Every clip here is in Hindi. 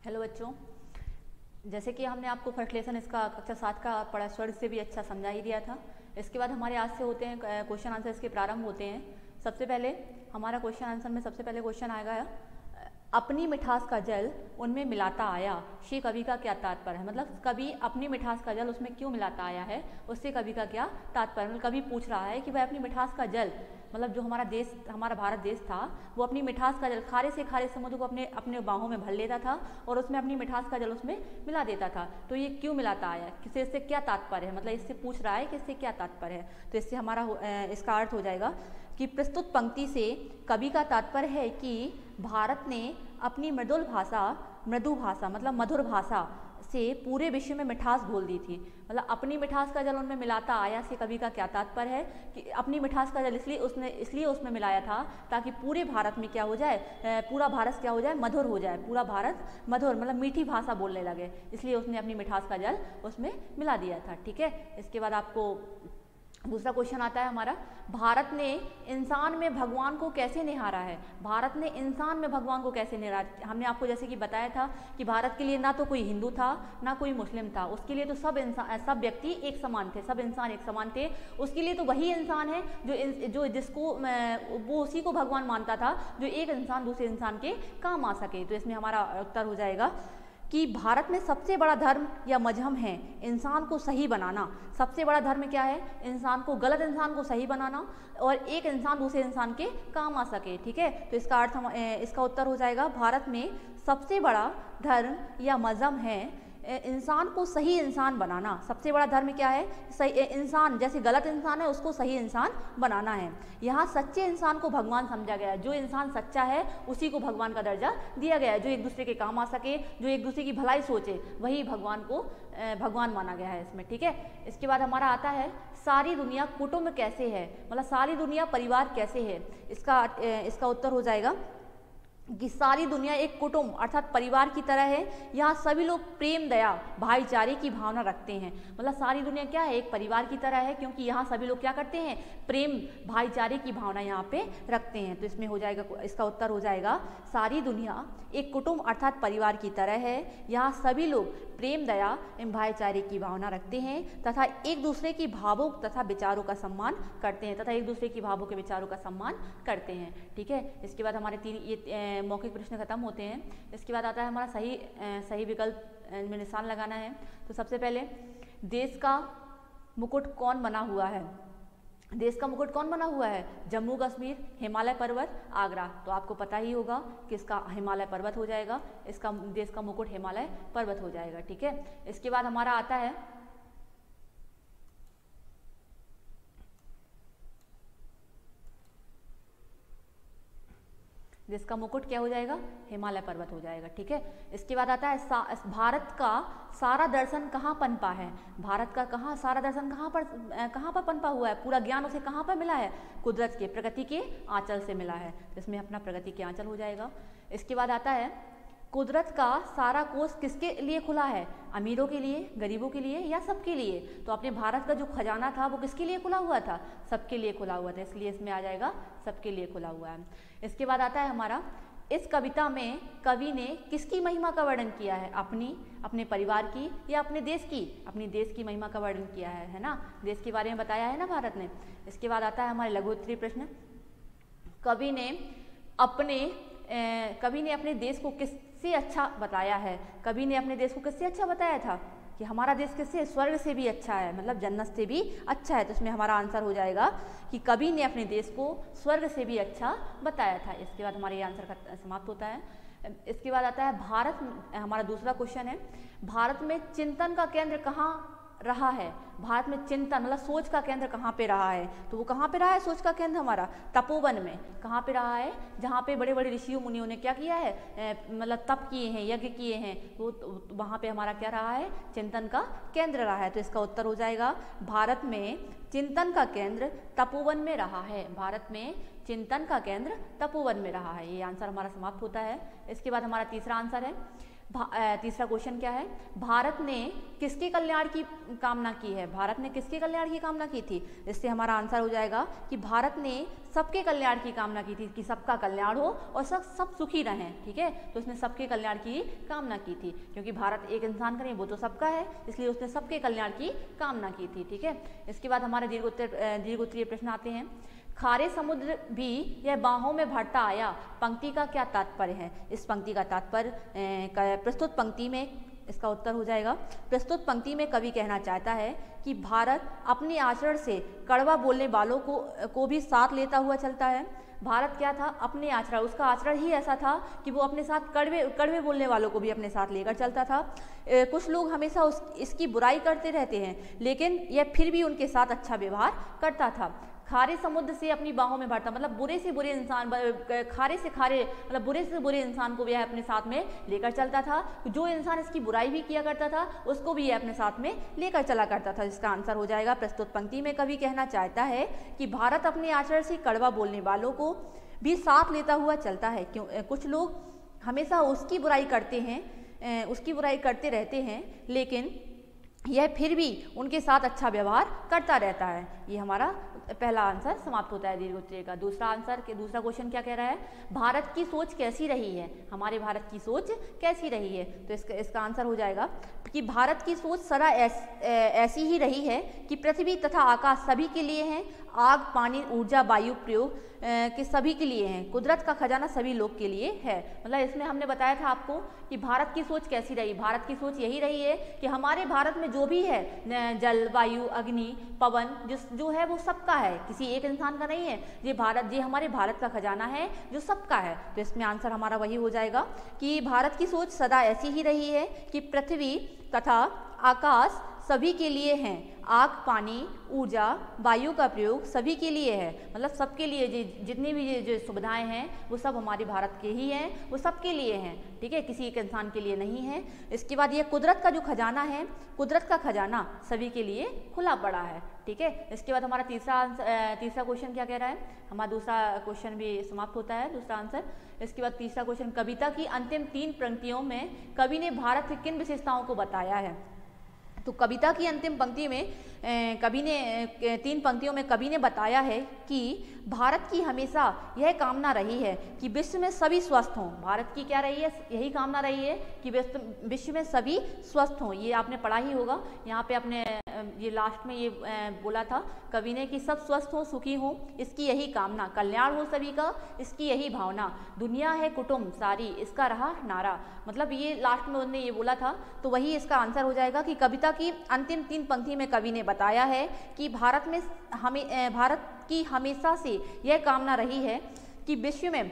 हेलो बच्चों, जैसे कि हमने आपको फर्स्ट लेसन इसका कक्षा 7 का पढ़ा, स्वर्ग से भी अच्छा समझा ही दिया था। इसके बाद हमारे आज से होते हैं क्वेश्चन आंसर, इसके प्रारंभ होते हैं। सबसे पहले हमारा क्वेश्चन आंसर में सबसे पहले क्वेश्चन आएगा, अपनी मिठास का जल उनमें मिलाता आया, श्री कवि का क्या तात्पर्य है। मतलब कवि अपनी मिठास का जल उसमें क्यों मिलाता आया है, उससे कवि का क्या तात्पर्य। मतलब कवि पूछ रहा है कि वह अपनी मिठास का जल, मतलब जो हमारा देश, हमारा भारत देश था, वो अपनी मिठास का जल खारे से खारे समुद्र को अपने अपने बाहों में भर लेता था और उसमें अपनी मिठास का जल उसमें मिला देता था। तो ये क्यों मिलाता आया, किसे, इससे क्या तात्पर्य है, मतलब इससे पूछ रहा है कि इससे क्या तात्पर्य है। तो इससे हमारा इसका अर्थ हो जाएगा कि प्रस्तुत पंक्ति से कवि का तात्पर्य है कि भारत ने अपनी मृदु भाषा मतलब मधुर भाषा से पूरे विश्व में मिठास घोल दी थी। मतलब अपनी मिठास का जल उनमें मिलाता आया से कवि का क्या तात्पर्य है कि अपनी मिठास का जल इसलिए उसमें मिलाया था ताकि पूरे भारत में क्या हो जाए, पूरा भारत क्या हो जाए, मधुर हो जाए, पूरा भारत मधुर मतलब मीठी भाषा बोलने लगे, इसलिए उसने अपनी मिठास का जल उसमें मिला दिया था। ठीक है, इसके बाद आपको दूसरा क्वेश्चन आता है हमारा, भारत ने इंसान में भगवान को कैसे निहारा है। भारत ने इंसान में भगवान को कैसे निहारा। हमने आपको जैसे कि बताया था कि भारत के लिए ना तो कोई हिंदू था ना कोई मुस्लिम था, उसके लिए तो सब व्यक्ति एक समान थे, सब इंसान एक समान थे। उसके लिए तो वही इंसान है जो जिसको वो उसी को भगवान मानता था जो एक इंसान दूसरे इंसान के काम आ सके। तो इसमें हमारा उत्तर हो जाएगा कि भारत में सबसे बड़ा धर्म या मजहब है इंसान को सही बनाना। सबसे बड़ा धर्म क्या है, इंसान को, गलत इंसान को सही बनाना और एक इंसान दूसरे इंसान के काम आ सके। ठीक है, तो इसका अर्थ इसका उत्तर हो जाएगा, भारत में सबसे बड़ा धर्म या मजहब है इंसान को सही इंसान बनाना। सबसे बड़ा धर्म क्या है, सही इंसान, जैसे गलत इंसान है उसको सही इंसान बनाना है। यहाँ सच्चे इंसान को भगवान समझा गया है, जो इंसान सच्चा है उसी को भगवान का दर्जा दिया गया है। जो एक दूसरे के काम आ सके, जो एक दूसरे की भलाई सोचे, वही भगवान माना गया है इसमें। ठीक है, इसके बाद हमारा आता है, सारी दुनिया कुटुंब कैसे है, मतलब सारी दुनिया परिवार कैसे है। इसका उत्तर हो जाएगा कि सारी दुनिया एक कुटुंब अर्थात परिवार की तरह है। यहाँ सभी लोग प्रेम, दया, भाईचारे की भावना रखते हैं। मतलब सारी दुनिया क्या है, एक परिवार की तरह है, क्योंकि यहाँ सभी लोग क्या करते हैं, प्रेम भाईचारे की भावना यहाँ पे रखते हैं। तो इसमें हो जाएगा, इसका उत्तर हो जाएगा, सारी दुनिया एक कुटुंब अर्थात परिवार की तरह है। यहाँ सभी लोग प्रेम, दया एवं भाईचारे की भावना रखते हैं तथा एक दूसरे की भावों तथा विचारों का सम्मान करते हैं ठीक है, इसके बाद हमारे तीन मौखिक प्रश्न खत्म होते हैं। इसके बाद आता है हमारा सही विकल्प में निशान लगाना है। तो सबसे पहले, देश का मुकुट कौन बना हुआ है। देश का मुकुट कौन बना हुआ है, जम्मू कश्मीर, हिमालय पर्वत, आगरा। तो आपको पता ही होगा कि इसका हिमालय पर्वत हो जाएगा, इसका देश का मुकुट हिमालय पर्वत हो जाएगा। ठीक है, इसके बाद हमारा आता है जिसका मुकुट क्या हो जाएगा, हिमालय पर्वत हो जाएगा। ठीक है, इसके बाद आता है भारत का सारा दर्शन कहाँ पनपा है। भारत का सारा दर्शन कहाँ पर पनपा हुआ है, पूरा ज्ञान उसे कहाँ पर मिला है, कुदरत के, प्रकृति के आंचल से मिला है। तो इसमें अपना प्रकृति के आंचल हो जाएगा। इसके बाद आता है, कुदरत का सारा कोष किसके लिए खुला है, अमीरों के लिए, गरीबों के लिए या सबके लिए। तो अपने भारत का जो खजाना था वो किसके लिए खुला हुआ था, सबके लिए खुला हुआ था, इसलिए इसमें आ जाएगा सबके लिए खुला हुआ है। इसके बाद आता है हमारा, इस कविता में कवि ने किसकी महिमा का वर्णन किया है, अपने परिवार की या अपने देश की। अपने देश की महिमा का वर्णन किया है ना, देश के बारे में बताया है ना भारत ने। इसके बाद आता है हमारे लघु उत्तरीय प्रश्न, कवि ने अपने देश को किससे अच्छा बताया है। कवि ने अपने देश को किससे अच्छा बताया था कि हमारा देश किससे, स्वर्ग से भी अच्छा है, मतलब जन्नत से भी अच्छा है। तो इसमें हमारा आंसर हो जाएगा कि कवि ने अपने देश को स्वर्ग से भी अच्छा बताया था। इसके बाद हमारा ये आंसर समाप्त होता है। इसके बाद आता है हमारा दूसरा क्वेश्चन है, भारत में चिंतन का केंद्र कहाँ रहा है। भारत में चिंतन मतलब सोच का केंद्र कहाँ पे रहा है, तो वो कहाँ पे रहा है, सोच का केंद्र हमारा तपोवन में। कहाँ पे रहा है, जहाँ पे बड़े बड़े ऋषियों मुनियों ने क्या किया है, मतलब तप किए हैं, यज्ञ किए हैं, तो वहाँ पे हमारा क्या रहा है, चिंतन का केंद्र रहा है। तो इसका उत्तर हो जाएगा, भारत में चिंतन का केंद्र तपोवन में रहा है। भारत में चिंतन का केंद्र तपोवन में रहा है। ये आंसर हमारा समाप्त होता है। इसके बाद हमारा तीसरा आंसर है, तीसरा क्वेश्चन क्या है, भारत ने किसके कल्याण की कामना की है, भारत ने किसके कल्याण की कामना की थी। इससे हमारा आंसर हो जाएगा कि भारत ने सबके कल्याण की कामना की थी, कि सबका कल्याण हो और सब सुखी रहें। ठीक है, तो उसने सबके कल्याण की कामना की थी, क्योंकि भारत एक इंसान का नहीं, वो तो सबका है, इसलिए उसने सबके कल्याण की कामना की थी। ठीक है, इसके बाद हमारे दीर्घ उत्तरीय प्रश्न आते हैं। खारे समुद्र भी यह बाहों में भरता आया, पंक्ति का क्या तात्पर्य है। इस पंक्ति का तात्पर्य प्रस्तुत पंक्ति में इसका उत्तर हो जाएगा। प्रस्तुत पंक्ति में कवि कहना चाहता है कि भारत अपने आचरण से कड़वा बोलने वालों को भी साथ लेता हुआ चलता है। भारत क्या था, अपने आचरण, उसका आचरण ही ऐसा था कि वो अपने साथ कड़वे बोलने वालों को भी अपने साथ लेकर चलता था। कुछ लोग हमेशा इसकी बुराई करते रहते हैं, लेकिन यह फिर भी उनके साथ अच्छा व्यवहार करता था। खारे समुद्र से अपनी बाहों में भरता, मतलब बुरे से बुरे इंसान, खारे से खारे, मतलब बुरे से बुरे इंसान को भी यह अपने साथ में लेकर चलता था। जो इंसान इसकी बुराई भी किया करता था उसको भी यह अपने साथ में लेकर चला करता था। जिसका आंसर हो जाएगा, प्रस्तुत पंक्ति में कवि कहना चाहता है कि भारत अपने आचरण से कड़वा बोलने वालों को भी साथ लेता हुआ चलता है। क्यों, कुछ लोग हमेशा उसकी बुराई करते हैं, उसकी बुराई करते रहते हैं, लेकिन यह फिर भी उनके साथ अच्छा व्यवहार करता रहता है। ये हमारा पहला आंसर समाप्त होता है दीर्घ उत्तरीय का। दूसरा क्वेश्चन क्या कह रहा है, भारत की सोच कैसी रही है, हमारे भारत की सोच कैसी रही है। तो इसका आंसर हो जाएगा कि भारत की सोच सदा ऐसी ही रही है कि पृथ्वी तथा आकाश सभी के लिए हैं, आग, पानी, ऊर्जा, वायु प्रयोग के सभी के लिए हैं, कुदरत का खजाना सभी लोग के लिए है। मतलब इसमें हमने बताया था आपको कि भारत की सोच कैसी रही। भारत की सोच यही रही है कि हमारे भारत में जो भी है, जल, वायु, अग्नि, पवन, जो है वो सबका है, किसी एक इंसान का नहीं है। ये हमारे भारत का खजाना है जो सबका है। तो इसमें आंसर हमारा वही हो जाएगा कि भारत की सोच सदा ऐसी ही रही है कि पृथ्वी तथा आकाश सभी के लिए हैं, आग, पानी, ऊर्जा, वायु का प्रयोग सभी के लिए है। मतलब सबके लिए जितनी भी जो सुविधाएं हैं वो सब हमारे भारत के ही हैं, वो सबके लिए हैं। ठीक है, किसी एक इंसान के लिए नहीं है। इसके बाद ये कुदरत का जो खजाना है, कुदरत का खजाना सभी के लिए खुला पड़ा है। ठीक है, इसके बाद हमारा तीसरा क्वेश्चन क्या कह रहा है, हमारा दूसरा क्वेश्चन भी समाप्त होता है, दूसरा आंसर। इसके बाद तीसरा क्वेश्चन, कविता की अंतिम 3 पंक्तियों में कवि ने भारत की किन विशेषताओं को बताया है। तो कविता की अंतिम पंक्ति में 3 पंक्तियों में कवि ने बताया है कि भारत की हमेशा यह कामना रही है कि विश्व में सभी स्वस्थ हों। भारत की क्या रही है, यही कामना रही है कि विश्व में सभी स्वस्थ हों। ये आपने पढ़ा ही होगा, यहाँ पे आपने ये लास्ट में ये बोला था कवि ने कि सब स्वस्थ हों, सुखी हों, इसकी यही कामना, कल्याण हो सभी का, इसकी यही भावना, दुनिया है कुटुंब सारी, इसका रहा नारा। मतलब ये लास्ट में उन्होंने ये बोला था, तो वही इसका आंसर हो जाएगा कि कविता की अंतिम 3 पंक्ति में कवि ने बताया है कि भारत की हमेशा से यह कामना रही है कि विश्व में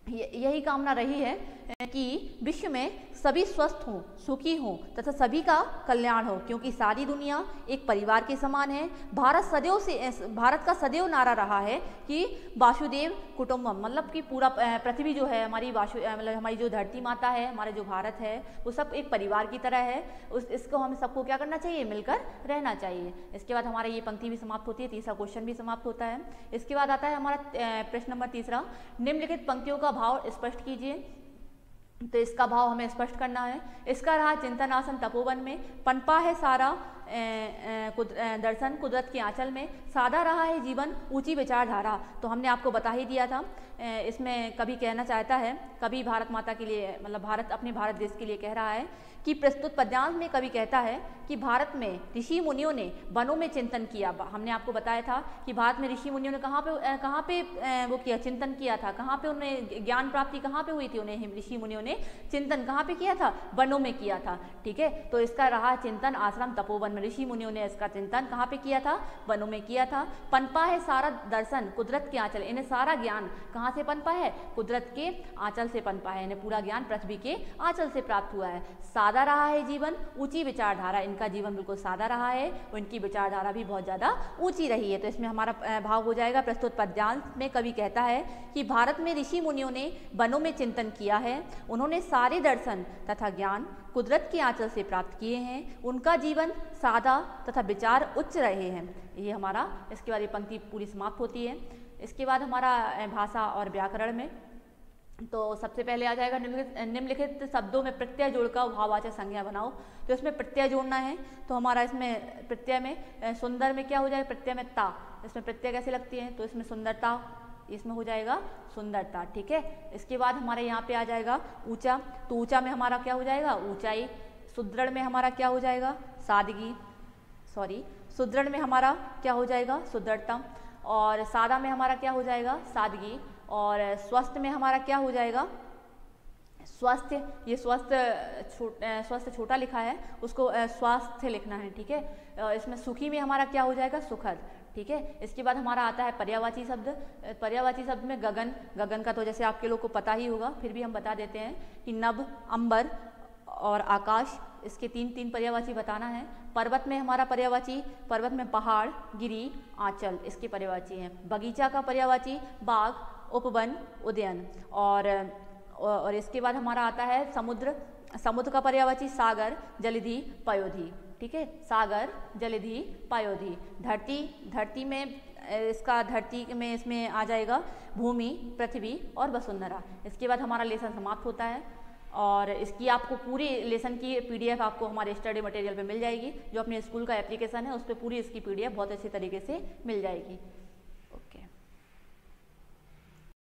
यही कामना रही है कि विश्व में सभी स्वस्थ हों, सुखी हों तथा सभी का कल्याण हो, क्योंकि सारी दुनिया एक परिवार के समान है। भारत का सदैव नारा रहा है कि वासुदेव कुटुंबम, मतलब कि पूरा पृथ्वी जो है हमारी मतलब हमारी जो धरती माता है, हमारा जो भारत है, वो सब एक परिवार की तरह है। इसको हमें सबको क्या करना चाहिए, मिलकर रहना चाहिए। इसके बाद हमारा ये पंक्ति भी समाप्त होती है, तीसरा क्वेश्चन भी समाप्त होता है। इसके बाद आता है हमारा प्रश्न नंबर तीसरा, निम्नलिखित पंक्तियों का भाव स्पष्ट कीजिए। तो इसका भाव हमें स्पष्ट करना है। इसका रहा चिंतन आसन तपोवन में, पनपा है सारा दर्शन कुदरत के आंचल में, सादा रहा है जीवन ऊंची विचारधारा। तो हमने आपको बता ही दिया था। इसमें कवि कहना चाहता है, कवि भारत माता के लिए, मतलब अपने भारत देश के लिए कह रहा है कि प्रस्तुत पद्यांश में कवि कहता है कि भारत में ऋषि मुनियों ने वनों में चिंतन किया। हमने आपको बताया था कि भारत में ऋषि मुनियों ने कहाँ पे वो किया, चिंतन किया था, कहाँ पे उन्हें ज्ञान प्राप्ति कहाँ पे हुई थी, उन्हें ऋषि मुनियों ने चिंतन कहाँ पे किया था, वनों में किया था। ठीक है, तो इसका रहा चिंतन आश्रम तपोवन में, ऋषि मुनियों ने इसका चिंतन कहाँ पे किया था, वनों में किया था। पनपा है सारा दर्शन कुदरत के आंचल, इन्हें सारा ज्ञान कहाँ से पनपा है, कुदरत के आंचल से पनपा है, इन्हें पूरा ज्ञान पृथ्वी के आंचल से प्राप्त हुआ है। सादा रहा है जीवन ऊंची विचारधारा, इनका जीवन बिल्कुल सादा रहा है और इनकी विचारधारा भी बहुत ज़्यादा ऊंची रही है। तो इसमें हमारा भाव हो जाएगा, प्रस्तुत पद्यांश में कवि कहता है कि भारत में ऋषि मुनियों ने वनों में चिंतन किया है, उन्होंने सारे दर्शन तथा ज्ञान कुदरत के आंचल से प्राप्त किए हैं, उनका जीवन सादा तथा विचार उच्च रहे हैं। ये हमारा, इसके बाद ये पंक्ति पूरी समाप्त होती है। इसके बाद हमारा भाषा और व्याकरण में तो सबसे पहले आ जाएगा निम्नलिखित शब्दों में प्रत्यय जोड़कर भाववाचक संज्ञा बनाओ। तो इसमें प्रत्यय जोड़ना है, तो हमारा इसमें प्रत्यय में सुंदर में क्या हो जाएगा, प्रत्यय में ता, इसमें प्रत्यय कैसे लगती है, तो इसमें सुंदरता, इसमें हो जाएगा सुंदरता। ठीक है, इसके बाद हमारे यहाँ पे आ जाएगा ऊंचा, तो ऊंचा में हमारा क्या हो जाएगा, ऊंचाई। सुदृढ़ में हमारा क्या हो जाएगा, सादगी, सुदृढ़ में हमारा क्या हो जाएगा, सुदृढ़ता। और सादा में हमारा क्या हो जाएगा, सादगी। और स्वस्थ में हमारा क्या हो जाएगा, स्वास्थ्य। ये स्वस्थ छोटा लिखा है, उसको स्वास्थ्य लिखना है। ठीक है, इसमें सुखी में हमारा क्या हो जाएगा, सुखद। ठीक है, इसके बाद हमारा आता है पर्यायवाची शब्द। पर्यायवाची शब्द में गगन, गगन का तो जैसे आपके लोग को पता ही होगा, फिर भी हम बता देते हैं कि नभ, अंबर और आकाश, इसके तीन पर्यायवाची बताना है। पर्वत में हमारा पर्यायवाची, पर्वत में पहाड़, गिरी, आंचल, इसके पर्यायवाची हैं। बगीचा का पर्यायवाची बाग, उपवन, उद्यान। और इसके बाद हमारा आता है समुद्र, समुद्र का पर्यायवाची सागर, जलधि, पयोधि। ठीक है, सागर, जलधि, पयोधि। धरती, धरती में इसका धरती में इसमें आ जाएगा भूमि, पृथ्वी और वसुंधरा। इसके बाद हमारा लेसन समाप्त होता है। और इसकी आपको पूरी लेसन की PDF आपको हमारे स्टडी मटेरियल पे मिल जाएगी, जो अपने स्कूल का एप्लीकेशन है उस पर पूरी इसकी PDF बहुत अच्छी तरीके से मिल जाएगी।